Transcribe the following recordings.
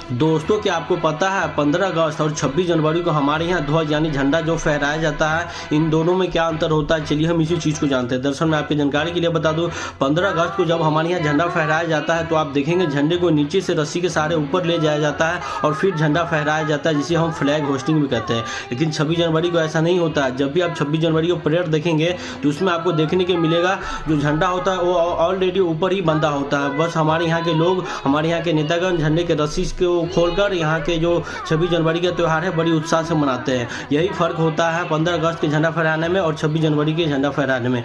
दोस्तों, क्या आपको पता है 15 अगस्त और 26 जनवरी को हमारे यहाँ ध्वज यानी झंडा जो फहराया जाता है, इन दोनों में क्या अंतर होता है? चलिए हम इसी चीज़ को जानते हैं। दरअसल मैं आपकी जानकारी के लिए बता दूं, 15 अगस्त को जब हमारे यहाँ झंडा फहराया जाता है तो आप देखेंगे झंडे को नीचे से रस्सी के सहारे ऊपर ले जाया जाता है और फिर झंडा फहराया जाता है, जिसे हम फ्लैग होस्टिंग भी कहते हैं। लेकिन 26 जनवरी को ऐसा नहीं होता। जब भी आप 26 जनवरी को परेड देखेंगे तो उसमें आपको देखने को मिलेगा जो झंडा होता है वो ऑलरेडी ऊपर ही बंधा होता है। बस हमारे यहाँ के लोग, हमारे यहाँ के नेतागण झंडे के रस्सी को खोलकर यहाँ के जो 26 जनवरी का त्यौहार है बड़ी उत्साह से मनाते हैं। यही फर्क होता है 15 अगस्त के झंडा फहराने में और 26 जनवरी के झंडा फहराने में।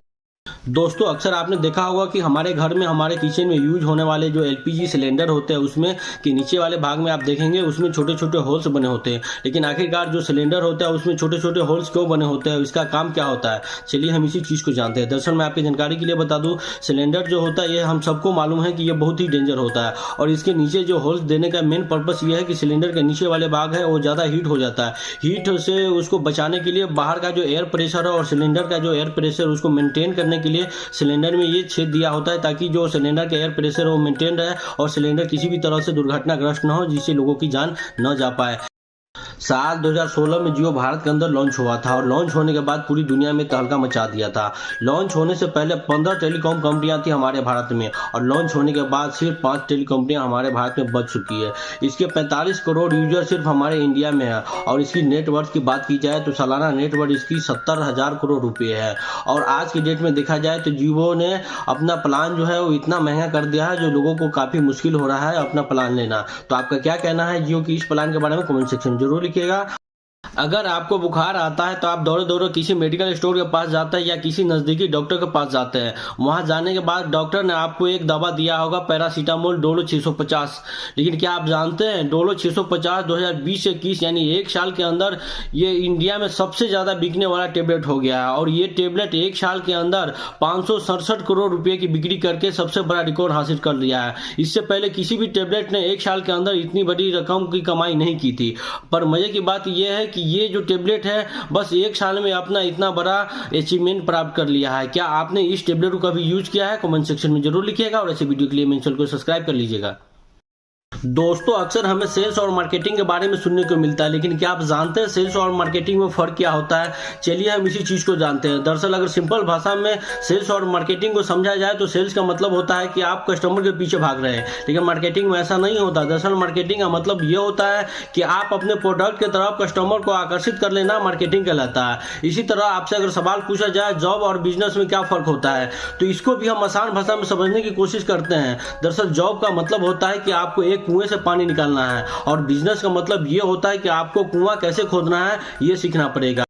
दोस्तों, अक्सर आपने देखा होगा कि हमारे घर में, हमारे किचन में यूज होने वाले जो एलपीजी सिलेंडर होते हैं उसमें कि नीचे वाले भाग में आप देखेंगे उसमें छोटे छोटे होल्स बने होते हैं। लेकिन आखिरकार जो सिलेंडर होता है उसमें छोटे छोटे होल्स क्यों बने होते हैं, इसका काम क्या होता है? चलिए हम इसी चीज़ को जानते हैं। दरअसल मैं आपकी जानकारी के लिए बता दूं, सिलेंडर जो होता है ये हम सबको मालूम है कि ये बहुत ही डेंजर होता है और इसके नीचे जो होल्स देने का मेन पर्पस ये है कि सिलेंडर के नीचे वाले भाग है वो ज़्यादा हीट हो जाता है। हीट से उसको बचाने के लिए बाहर का जो एयर प्रेशर है और सिलेंडर का जो एयर प्रेशर उसको मेंटेन करने के लिए सिलेंडर में ये छेद दिया होता है ताकि जो सिलेंडर का एयर प्रेशर वो मेंटेन रहे और सिलेंडर किसी भी तरह से दुर्घटनाग्रस्त न हो, जिससे लोगों की जान न जा पाए। साल 2016 में जियो भारत के अंदर लॉन्च हुआ था और लॉन्च होने के बाद पूरी दुनिया में तहलका मचा दिया था। लॉन्च होने से पहले 15 टेलीकॉम कंपनियां थी हमारे भारत में और लॉन्च होने के बाद सिर्फ 5 टेलीकॉम कंपनियां हमारे भारत में बच चुकी है। इसके 45 करोड़ यूजर सिर्फ हमारे इंडिया में है और इसकी नेटवर्थ की बात की जाए तो सालाना नेटवर्थ इसकी 70,000 करोड़ रुपये है। और आज की डेट में देखा जाए तो जियो ने अपना प्लान जो है वो इतना महंगा कर दिया है जो लोगों को काफ़ी मुश्किल हो रहा है अपना प्लान लेना। तो आपका क्या कहना है जियो की इस प्लान के बारे में? कमेंट सेक्शन में जरूर लिखिएगा। अगर आपको बुखार आता है तो आप दौड़े दौड़े किसी मेडिकल स्टोर के पास जाते हैं या किसी नज़दीकी डॉक्टर के पास जाते हैं। वहां जाने के बाद डॉक्टर ने आपको एक दवा दिया होगा पैरासीटामोल डोलो 650। लेकिन क्या आप जानते हैं डोलो 650 2020 से 21 यानी एक साल के अंदर ये इंडिया में सबसे ज़्यादा बिकने वाला टेबलेट हो गया है और ये टेबलेट एक साल के अंदर 567 करोड़ रुपये की बिक्री करके सबसे बड़ा रिकॉर्ड हासिल कर लिया है। इससे पहले किसी भी टेबलेट ने एक साल के अंदर इतनी बड़ी रकम की कमाई नहीं की थी। पर मजे की बात यह है कि ये जो टेबलेट है बस एक साल में अपना इतना बड़ा अचीवमेंट प्राप्त कर लिया है। क्या आपने इस टेबलेट को कभी यूज किया है? कमेंट सेक्शन में जरूर लिखिएगा और ऐसे वीडियो के लिए मेरे चैनल को सब्सक्राइब कर लीजिएगा। दोस्तों, अक्सर हमें सेल्स और मार्केटिंग के बारे में सुनने को मिलता है, लेकिन क्या आप जानते हैं सेल्स और मार्केटिंग में फर्क क्या होता है? चलिए हम इसी चीज को जानते हैं। दरअसल अगर सिंपल भाषा में सेल्स और मार्केटिंग को समझा जाए तो सेल्स का मतलब होता है कि आप कस्टमर के पीछे भाग रहे हैं, लेकिन मार्केटिंग में ऐसा नहीं होता। दरअसल मार्केटिंग का मतलब ये होता है कि आप अपने प्रोडक्ट की तरफ कस्टमर को आकर्षित कर लेना मार्केटिंग कहलाता है। इसी तरह आपसे अगर सवाल पूछा जाए जॉब और बिजनेस में क्या फर्क होता है तो इसको भी हम आसान भाषा में समझने की कोशिश करते हैं। दरअसल जॉब का मतलब होता है कि आपको एक कुएं से पानी निकालना है और बिजनेस का मतलब ये होता है कि आपको कुआं कैसे खोदना है ये सीखना पड़ेगा।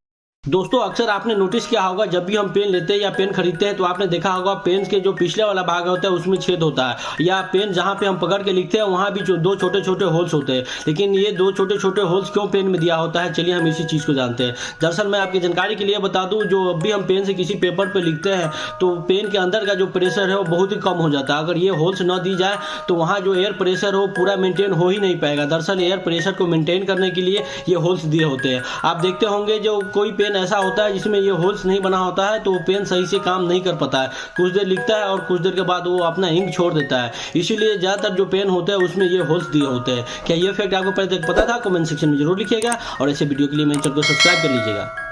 दोस्तों, अक्सर आपने नोटिस किया होगा जब भी हम पेन लेते हैं या पेन खरीदते हैं तो आपने देखा होगा पेन के जो पिछले वाला भाग होता है उसमें छेद होता है, या पेन जहां पे हम पकड़ के लिखते हैं वहां भी जो 2 छोटे छोटे होल्स होते हैं। लेकिन ये 2 छोटे छोटे होल्स क्यों पेन में दिया होता है, चलिए हम इसी चीज को जानते हैं। दरअसल मैं आपकी जानकारी के लिए बता दूं, जो अब भी हम पेन से किसी पेपर पे लिखते हैं तो पेन के अंदर का जो प्रेशर है वो बहुत ही कम हो जाता है। अगर ये होल्स न दी जाए तो वहाँ जो एयर प्रेशर हो पूरा मेंटेन हो ही नहीं पाएगा। दरअसल एयर प्रेशर को मेंटेन करने के लिए ये होल्स दिए होते हैं। आप देखते होंगे जो कोई पेन ऐसा होता है जिसमें ये होल्स नहीं बना होता है तो वो पेन सही से काम नहीं कर पाता है, कुछ देर लिखता है और कुछ देर के बाद वो अपना इंक छोड़ देता है। इसीलिए ज्यादातर जो पेन होते हैं उसमें ये होल्स दिए होते हैं। क्या ये फैक्ट आपको पहले तक पता था? कमेंट सेक्शन में जरूर लिखिएगा और ऐसे वीडियो के लिए मेरे चैनल को सब्सक्राइब कर लीजिएगा।